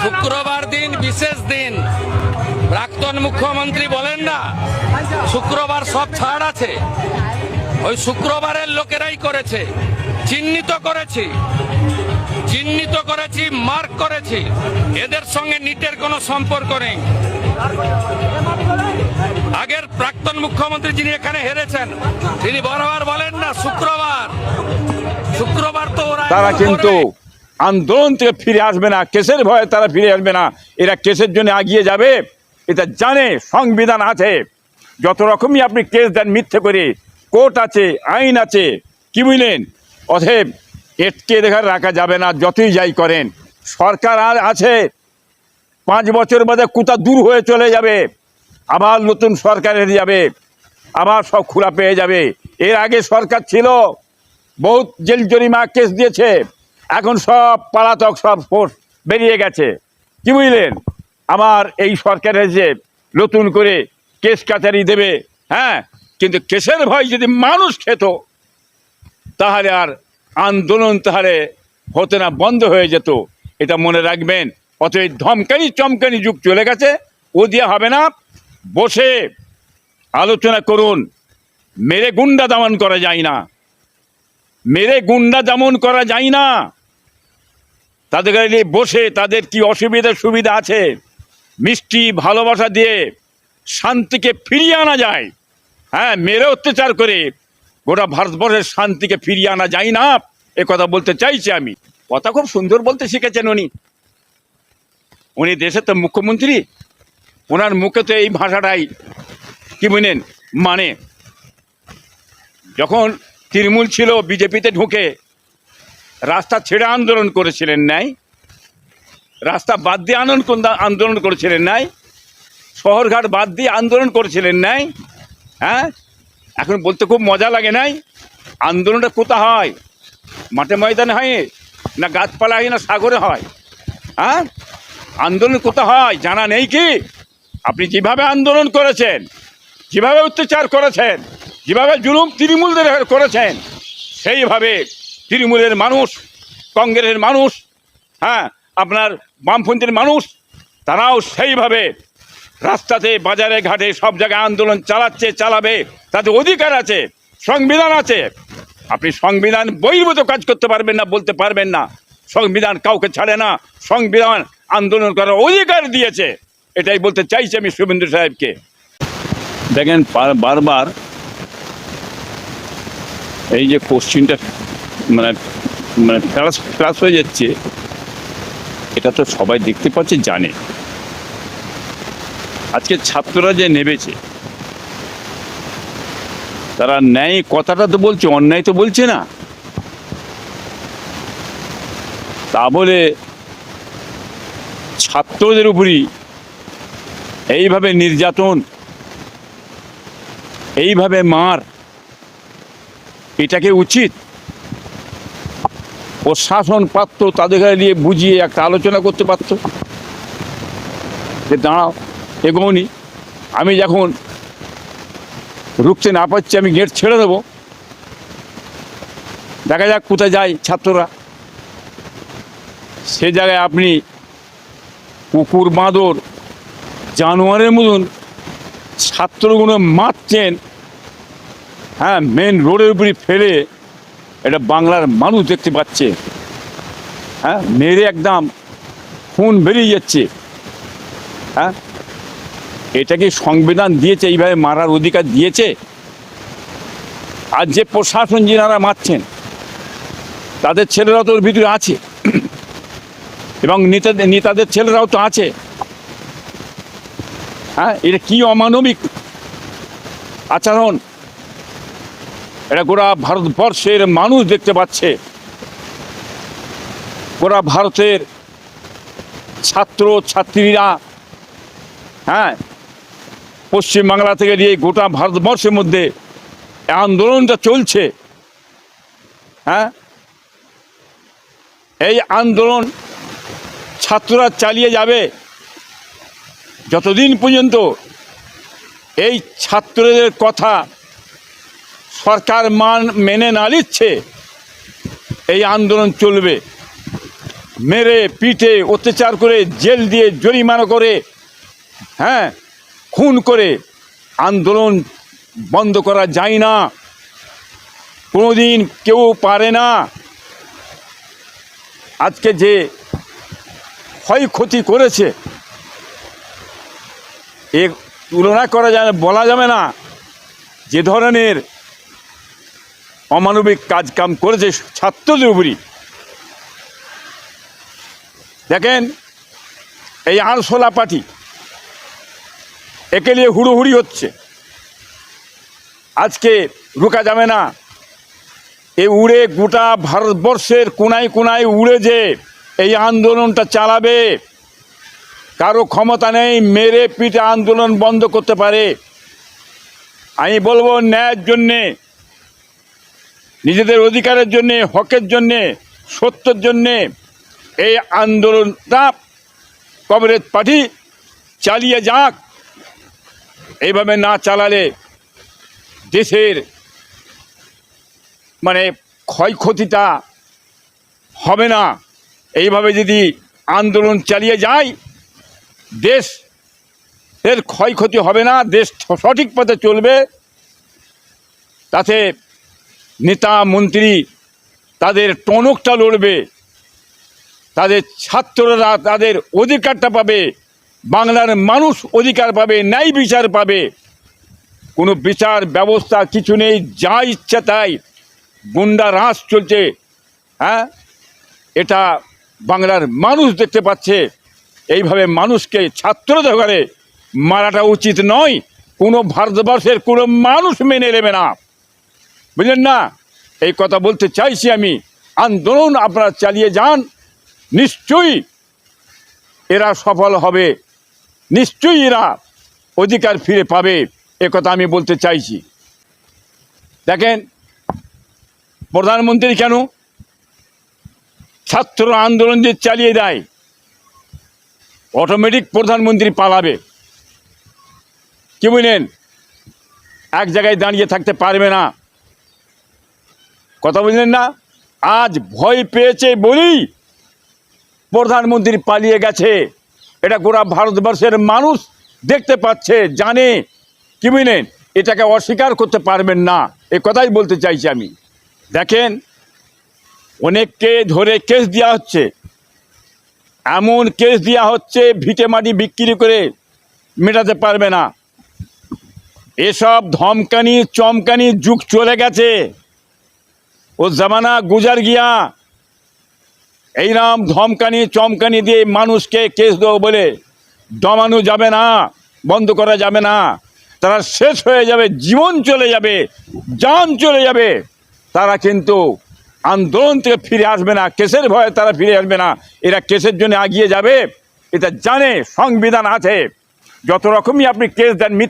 শুক্রবার দিন বিশেষ দিন। প্রাক্তন মুখ্যমন্ত্রী বলেন না শুক্রবার সব ছাড় আছে, ওই শুক্রবারের লোকেরাই করেছে। চিহ্নিত করেছি, মার্ক করেছি। এদের সঙ্গে নিটের কোনো সম্পর্ক নেই। আগের প্রাক্তন মুখ্যমন্ত্রী যিনি এখানে হেরেছেন, তিনি বারবার বলেন না শুক্রবার তো ওরা তারা কিন্তু আন্দোলন থেকে ফিরে আসবে না, কেসের ভয়ে তারা ফিরে আসবে না। এরা কেসের জন্য এগিয়ে যাবে, এটা জানে। সংবিধান আছে, যত রকমই আপনি কেস দেন মিথ্যে করে, কোর্ট আছে, আইন আছে, কি বুঝলেন? অতএব এটকে রাখা যাবে না, যতই যাই করেন। সরকার আর আছে, 5 বছর বাদে কোথা দূর হয়ে চলে যাবে, আবার নতুন সরকার এসে যাবে, আবার সব খোলা পেয়ে যাবে। এর আগে সরকার ছিল, বহুত জেল জরিমা কেস দিয়েছে, এখন সব পলাতক, সব ফোর্স বেরিয়ে গেছে, কি বুঝলেন? আবার এই সরকার এসে নতুন করে কেস কাচারি দেবে। হ্যাঁ, কিন্তু কেসের ভয় যদি মানুষ খেত তাহলে আর আন্দোলন তাহলে হতে না, বন্ধ হয়ে যেত। এটা মনে রাখবেন। অতএব ধমকানি চমকানি যুগ চলে গেছে, ও দিয়ে হবে না। বসে আলোচনা করুন। মেরে গুন্ডা দমন করা যায় না, তাদের কাছে বসে তাদের কি অসুবিধা সুবিধা আছে, মিষ্টি ভালোবাসা দিয়ে শান্তিকে ফিরিয়ে আনা যায়। হ্যাঁ, মেরে অত্যাচার করে গোটা ভারতবর্ষের শান্তিকে ফিরিয়ে আনা যায় না, এ কথা বলতে চাইছি আমি। কথা খুব সুন্দর বলতে শিখেছেন উনি দেশের তো মুখ্যমন্ত্রী, ওনার মুখে তো এই ভাষাটাই কি বুঝলেন মানে। যখন তৃণমূল ছিল, বিজেপিতে ঢুকে রাস্তা ছেড়ে আন্দোলন করেছিলেন নাই, রাস্তা বাদ দিয়ে আন্দোলন করেছিলেন নাই, শহরঘাট বাদ দিয়ে আন্দোলন করেছিলেন নাই। হ্যাঁ, এখন বলতে খুব মজা লাগে নাই? আন্দোলনটা কোথায় হয়? মাঠে ময়দানে হয়, না গাছপালা হয়, না সাগরে হয়? হ্যাঁ, আন্দোলন কোথায় হয় জানা নেই কি? আপনি যেভাবে আন্দোলন করেছেন, যেভাবে অত্যাচার করেছেন, যেভাবে জুলুম তৃণমূলদের করেছেন, সেইভাবে তৃণমূলের মানুষ, কংগ্রেসের মানুষ, হ্যাঁ আপনার বামপন্থীর মানুষ, তারাও সেইভাবে রাস্তাতে, বাজারে, ঘাটে সব জায়গায় আন্দোলন চালাবে। তাদের অধিকার আছে, সংবিধান আছে। আপনি সংবিধান বহির্ভূত কাজ করতে পারবেন না, বলতে পারবেন না। সংবিধান কাউকে ছাড়ে না, সংবিধান আন্দোলন করার অধিকার দিয়েছে। এটাই বলতে চাইছি আমি শুভেন্দু সাহেবকে। দেখেন, বারবার এই যে কোশ্চিনটা মানে ক্লাস হয়ে যাচ্ছে, এটা তো সবাই দেখতে পাচ্ছে, জানে। আজকে ছাত্ররা যে নেমেছে, তারা ন্যায় কথাটা তো বলছে, অন্যায় তো বলছে না। তা বলে ছাত্রদের উপরই এইভাবে নির্যাতন, এইভাবে মার, এটাকে উচিত? প্রশাসন পারত তাদের নিয়ে বুঝিয়ে একটা আলোচনা করতে পারত যে দাঁড়াও, এগোনি, আমি যখন রুখতে না পারছি আমি গেট ছেড়ে দেবো, দেখা যাক কোথায় যায় ছাত্ররা। সে জায়গায় আপনি কুকুর, বাঁদর, জানোয়ারের মতন ছাত্রগুলো মারছেন। হ্যাঁ, মেন রোডের উপরই ফেলে, এটা বাংলার মানুষ দেখতে পাচ্ছে। হ্যাঁ, মেরে একদম খুন বেরিয়ে যাচ্ছে। হ্যাঁ, এটা কি সংবিধান দিয়েছে এইভাবে মারার অধিকার দিয়েছে? আর যে প্রশাসন যিনারা মারছেন, তাদের ছেলেরাও তো ওর ভিতরে আছে, এবং নেতাদের ছেলেরাও তো আছে। হ্যাঁ, এটা কি অমানবিক আচরণ! এটা গোটা ভারতবর্ষের মানুষ দেখতে পাচ্ছে। গোটা ভারতের ছাত্র ছাত্রীরা, হ্যাঁ, পশ্চিমবাংলা থেকে নিয়ে গোটা ভারতবর্ষের মধ্যে আন্দোলনটা চলছে। হ্যাঁ, এই আন্দোলন ছাত্ররা চালিয়ে যাবে যতদিন পর্যন্ত এই ছাত্রদের কথা সরকার মেনে না নিচ্ছে। এই আন্দোলন চলবে। মেরে পিটে অত্যাচার করে জেল দিয়ে জরিমানা করে, হ্যাঁ, খুন করে আন্দোলন বন্ধ করা যায় না, কোনোদিন কেউ পারে না। আজকে যে ক্ষয়ক্ষতি করেছে এ তুলনা করা যায় না, বলা যাবে না যে ধরনের অমানবিক কাজকাম করেছে ছাত্রদের উপরই। দেখেন এই আরশোলা পার্টি, একে নিয়ে হুড়োহুড়ি হচ্ছে, আজকে রুকা যাবে না। এ উড়ে গোটা ভারতবর্ষের কোনায় কোনায় উড়ে যে এই আন্দোলনটা চালাবে, কারো ক্ষমতা নেই মেরে পিটে আন্দোলন বন্ধ করতে পারে। আমি বলবো ন্যায়ের জন্যে, নিজেদের অধিকারের জন্যে, হকের জন্যে, সত্যের জন্যে এই আন্দোলনটা কমরেড পার্টি চালিয়ে যাক। এইভাবে না চালালে দেশের মানে ক্ষয়ক্ষতিটা হবে না। এইভাবে যদি আন্দোলন চালিয়ে যায় দেশের ক্ষয়ক্ষতি হবে না, দেশ সঠিক পথে চলবে। তাতে নেতা মন্ত্রী তাদের টনকটা লড়বে, তাদের ছাত্ররা তাদের অধিকারটা পাবে, বাংলার মানুষ অধিকার পাবে, ন্যায় বিচার পাবে। কোনো বিচার ব্যবস্থা কিছু নেই, যা ইচ্ছা তাই গুন্ডা রাজ চলছে। হ্যাঁ, এটা বাংলার মানুষ দেখতে পাচ্ছে। এইভাবে মানুষকে ছাত্রদের ঘরে মারাটা উচিত নয়, কোনো ভারতবর্ষের কোনো মানুষ মেনে নেবে না, বুঝলেন না? এই কথা বলতে চাইছি আমি। আন্দোলন আপনারা চালিয়ে যান, নিশ্চয়ই এরা সফল হবে, নিশ্চয়ই এরা অধিকার ফিরে পাবে, কথা আমি বলতে চাইছি। দেখেন প্রধানমন্ত্রী কেন ছাত্র আন্দোলন যে চালিয়ে দেয় অটোমেটিক প্রধানমন্ত্রী পালাবে, কি বুঝলেন? এক জায়গায় দাঁড়িয়ে থাকতে পারবে না, কথা বুঝলেন না? আজ ভয় পেয়েছে বলেই প্রধানমন্ত্রী পালিয়ে গেছে, এটা গোটা ভারতবর্ষের মানুষ দেখতে পাচ্ছে, জানে, কি বুঝলেন? এটাকে অস্বীকার করতে পারবেন না, এ কথাই বলতে চাইছি আমি। দেখেন অনেককে ধরে কেস দেওয়া হচ্ছে, এমন কেস দেওয়া হচ্ছে ভিটে মাটি বিক্রি করে মেটাতে পারবে না। এসব ধমকানি চমকানি যুগ চলে গেছে, ও জামানা গুজার গিয়া। এইরকম ধমকানি চমকানি দিয়ে মানুষকে কেস দেবো বলে দমানো যাবে না, বন্ধ করা যাবে না। তারা শেষ হয়ে যাবে, জীবন চলে যাবে, জান চলে যাবে, তারা কিন্তু আন্দোলন থেকে ফিরে আসবে না, কেসের ভয়ে তারা ফিরে আসবে না। এরা কেসের জন্য এগিয়ে যাবে, এটা জানে, সংবিধান আছে। যত রকমই আপনি কেস দেন, মিথ্যা